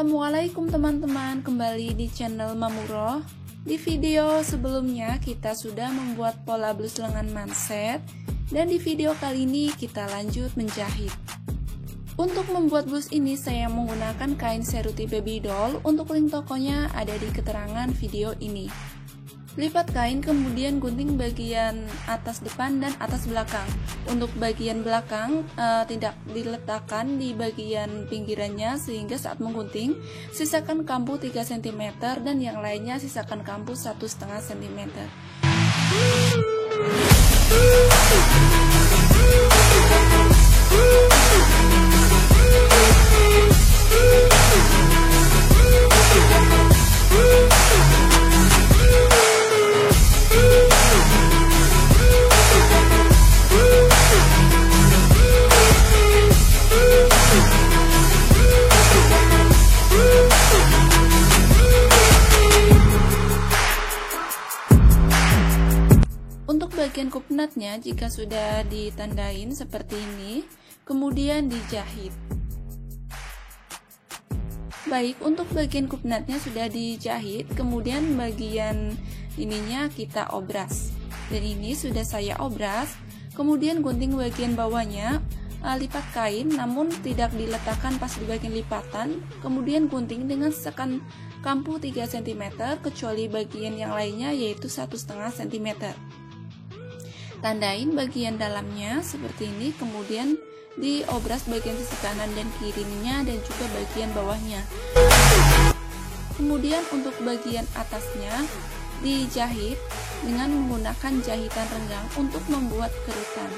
Assalamualaikum teman-teman, kembali di channel Mamuro. Di video sebelumnya kita sudah membuat pola blus lengan manset, dan di video kali ini kita lanjut menjahit. Untuk membuat blus ini saya menggunakan kain Ceruti Baby Doll. Untuk link tokonya ada di keterangan video ini. Lipat kain, kemudian gunting bagian atas depan dan atas belakang. Untuk bagian belakang tidak diletakkan di bagian pinggirannya, sehingga saat menggunting sisakan kampu 3 cm dan yang lainnya sisakan kampu 1,5 cm. Untuk bagian kup nutnya, jika sudah ditandain seperti ini, kemudian dijahit. Baik, untuk bagian kup nutnya sudah dijahit, kemudian bagian ininya kita obras. Dan ini sudah saya obras, kemudian gunting bagian bawahnya, lipat kain namun tidak diletakkan pas di bagian lipatan, kemudian gunting dengan sisakan kampu 3 cm, kecuali bagian yang lainnya yaitu 1,5 cm. Tandain bagian dalamnya seperti ini, kemudian diobras bagian sisi kanan dan kirinya dan juga bagian bawahnya. Kemudian untuk bagian atasnya dijahit dengan menggunakan jahitan renggang untuk membuat kerutan.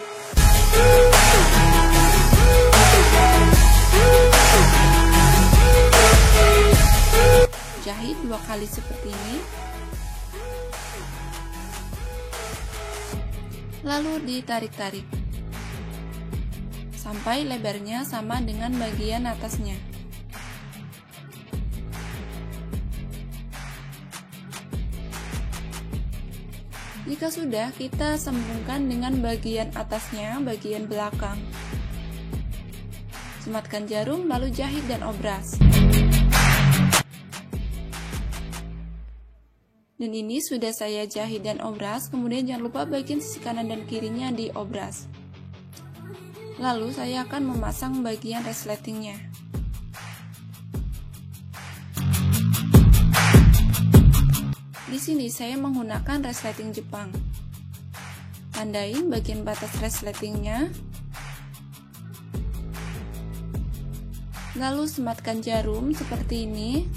Jahit 2 kali seperti ini. Lalu ditarik-tarik sampai lebarnya sama dengan bagian atasnya. Jika sudah, kita sambungkan dengan bagian atasnya, bagian belakang. Sematkan jarum, lalu jahit dan obras. Dan ini sudah saya jahit dan obras, kemudian jangan lupa bagian sisi kanan dan kirinya diobras. Lalu saya akan memasang bagian resletingnya. Di sini saya menggunakan resleting Jepang. Tandain bagian batas resletingnya. Lalu sematkan jarum seperti ini.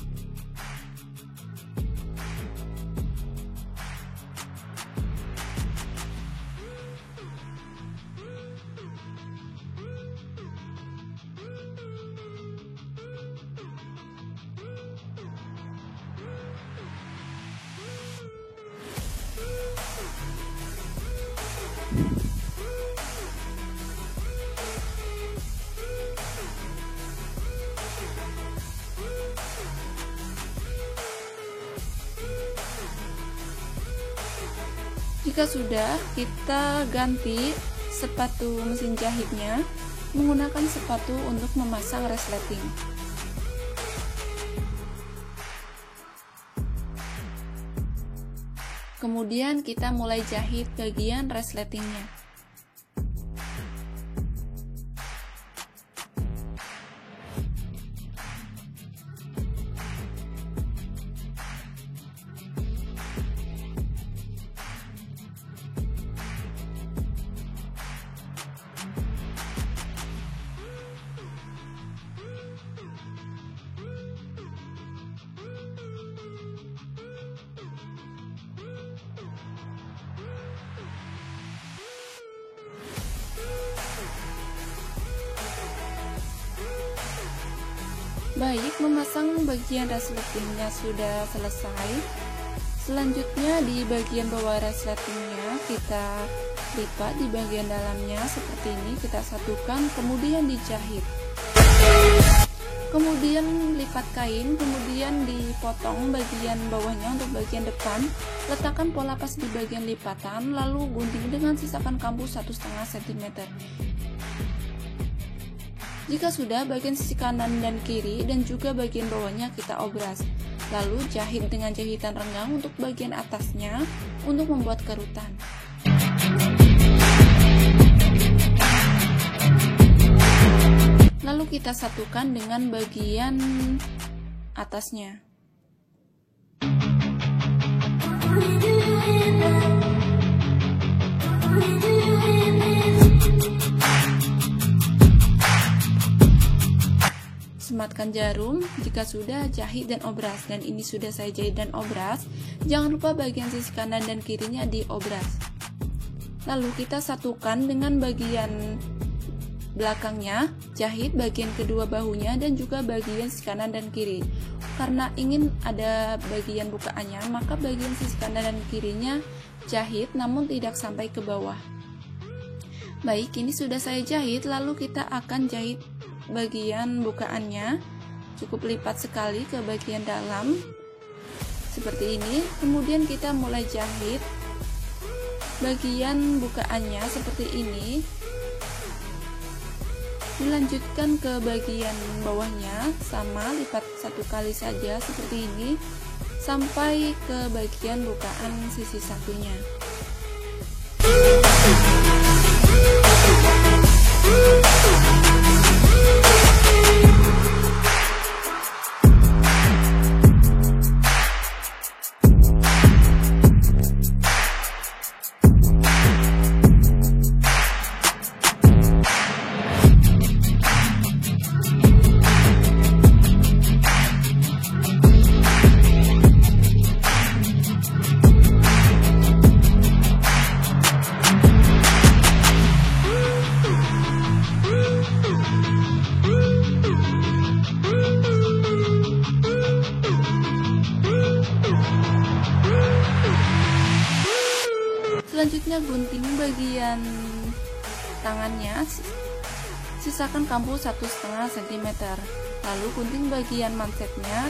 Jika sudah, kita ganti sepatu mesin jahitnya menggunakan sepatu untuk memasang resleting. Kemudian kita mulai jahit bagian resletingnya. Baik, memasang bagian resletingnya sudah selesai. Selanjutnya di bagian bawah resletingnya kita lipat di bagian dalamnya seperti ini, kita satukan, kemudian dijahit. Kemudian lipat kain, kemudian dipotong bagian bawahnya untuk bagian depan. Letakkan pola pas di bagian lipatan, lalu gunting dengan sisakan kampu 1,5 cm. Jika sudah, bagian sisi kanan dan kiri dan juga bagian bawahnya kita obras. Lalu jahit dengan jahitan renggang untuk bagian atasnya untuk membuat kerutan. Lalu kita satukan dengan bagian atasnya. Sematkan jarum, jika sudah jahit dan obras, dan ini sudah saya jahit dan obras. Jangan lupa bagian sisi kanan dan kirinya diobras. Lalu kita satukan dengan bagian belakangnya, jahit bagian kedua bahunya dan juga bagian sisi kanan dan kiri. Karena ingin ada bagian bukaannya, maka bagian sisi kanan dan kirinya jahit namun tidak sampai ke bawah. Baik, ini sudah saya jahit, lalu kita akan jahit bagian bukaannya. Cukup lipat sekali ke bagian dalam seperti ini. Kemudian kita mulai jahit bagian bukaannya seperti ini. Dilanjutkan ke bagian bawahnya, sama lipat satu kali saja seperti ini sampai ke bagian bukaan sisi satunya. Selanjutnya gunting bagian tangannya, sisakan kampu 1,5 cm. Lalu gunting bagian mansetnya,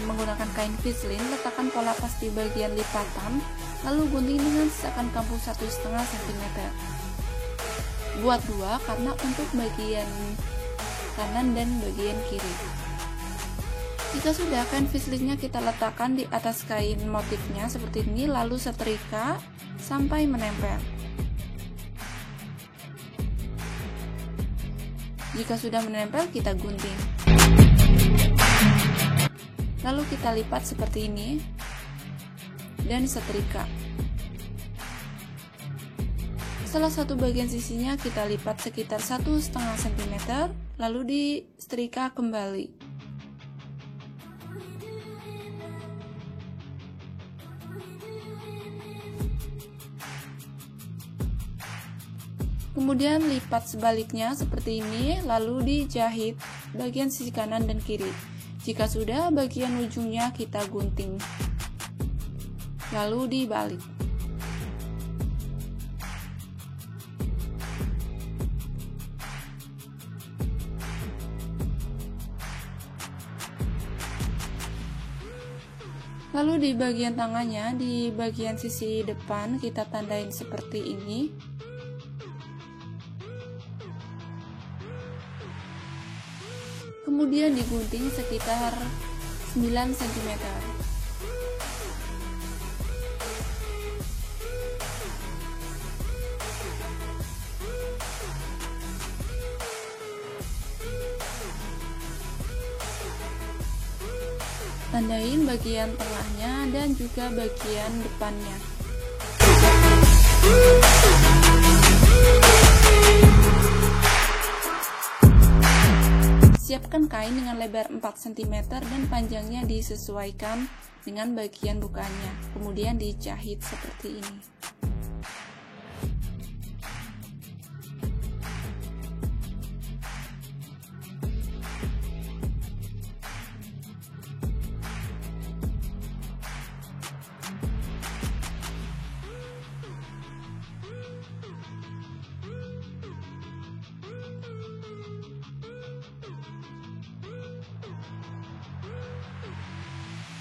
menggunakan kain vislin, letakkan pola pas di bagian lipatan, lalu gunting dengan sisakan kampu 1,5 cm. Buat dua karena untuk bagian kanan dan bagian kiri. Jika sudah, kain vislinnya kita letakkan di atas kain motifnya seperti ini, lalu setrika sampai menempel. Jika sudah menempel, kita gunting. Lalu kita lipat seperti ini dan setrika. Salah satu bagian sisinya kita lipat sekitar 1,5 cm, lalu disetrika kembali. Kemudian lipat sebaliknya seperti ini, lalu dijahit bagian sisi kanan dan kiri. Jika sudah, bagian ujungnya kita gunting, lalu dibalik. Lalu di bagian tangannya, di bagian sisi depan kita tandain seperti ini. Kemudian digunting sekitar 9 cm. Tandain bagian tengahnya dan juga bagian depannya. Siapkan kain dengan lebar 4 cm dan panjangnya disesuaikan dengan bagian bukaannya. Kemudian dijahit seperti ini.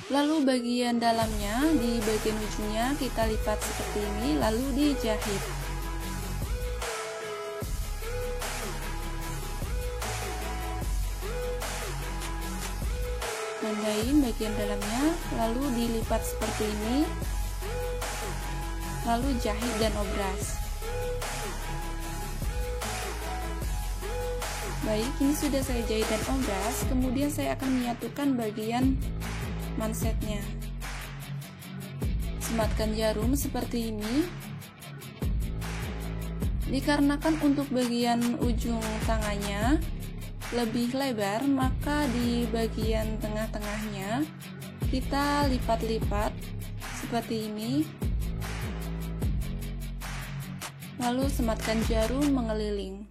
Lalu bagian dalamnya, di bagian ujungnya kita lipat seperti ini, lalu dijahit. tambahin bagian dalamnya, lalu dilipat seperti ini, lalu jahit dan obras. Baik, ini sudah saya jahit dan obras, kemudian saya akan menyatukan bagian mansetnya. Sematkan jarum seperti ini. Dikarenakan untuk bagian ujung tangannya lebih lebar, maka di bagian tengah-tengahnya kita lipat-lipat seperti ini. Lalu sematkan jarum mengeliling.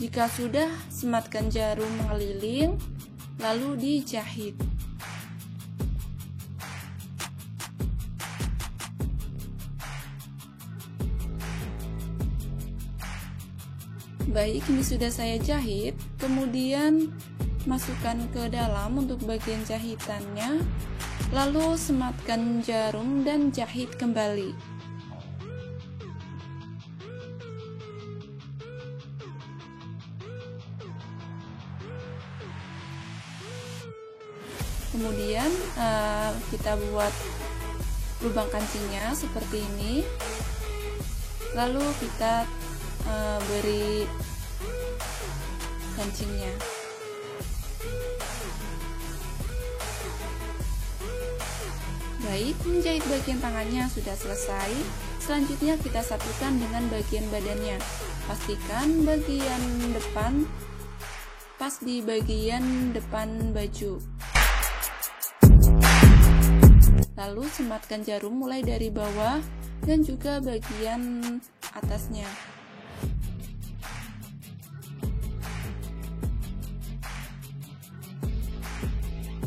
Jika sudah, sematkan jarum mengeliling, lalu dijahit. Baik, ini sudah saya jahit, kemudian masukkan ke dalam untuk bagian jahitannya, lalu sematkan jarum dan jahit kembali. Kemudian kita buat lubang kancingnya seperti ini, lalu kita beri kancingnya. Baik, menjahit bagian tangannya sudah selesai. Selanjutnya kita satukan dengan bagian badannya. Pastikan bagian depan pas di bagian depan baju. Lalu sematkan jarum mulai dari bawah dan juga bagian atasnya.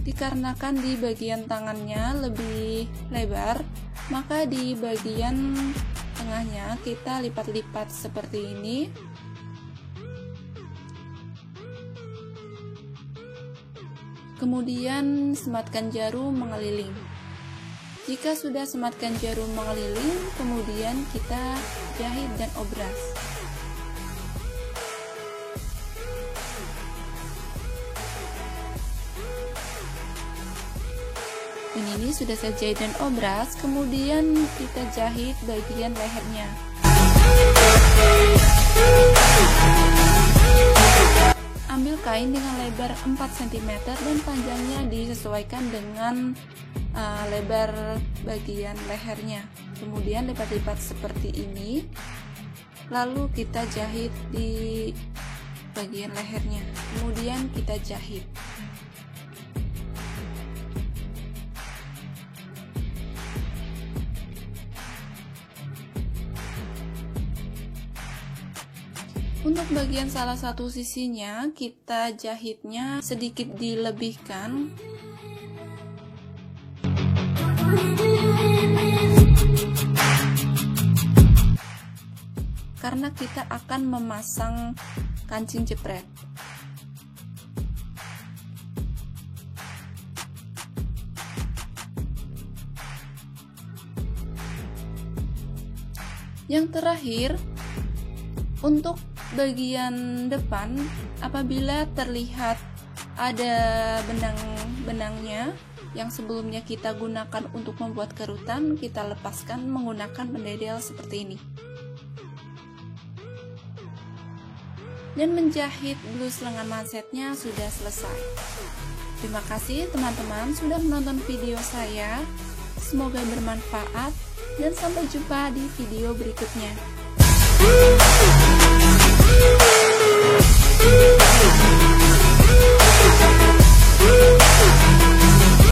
Dikarenakan di bagian tangannya lebih lebar, maka di bagian tengahnya kita lipat-lipat seperti ini. Kemudian sematkan jarum mengeliling. Jika sudah sematkan jarum mengeliling, kemudian kita jahit dan obras. Dan ini sudah saya jahit dan obras, kemudian kita jahit bagian lehernya. Ambil kain dengan lebar 4 cm dan panjangnya disesuaikan dengan lebar bagian lehernya. Kemudian lipat-lipat seperti ini, lalu kita jahit di bagian lehernya, kemudian kita jahit. Untuk bagian salah satu sisinya, kita jahitnya sedikit dilebihkan. Karena kita akan memasang kancing jepret. Yang terakhir, untuk bagian depan, apabila terlihat ada benang-benangnya yang sebelumnya kita gunakan untuk membuat kerutan, kita lepaskan menggunakan pendedel seperti ini. Dan menjahit blus lengan mansetnya sudah selesai. Terima kasih teman-teman sudah menonton video saya. Semoga bermanfaat dan sampai jumpa di video berikutnya.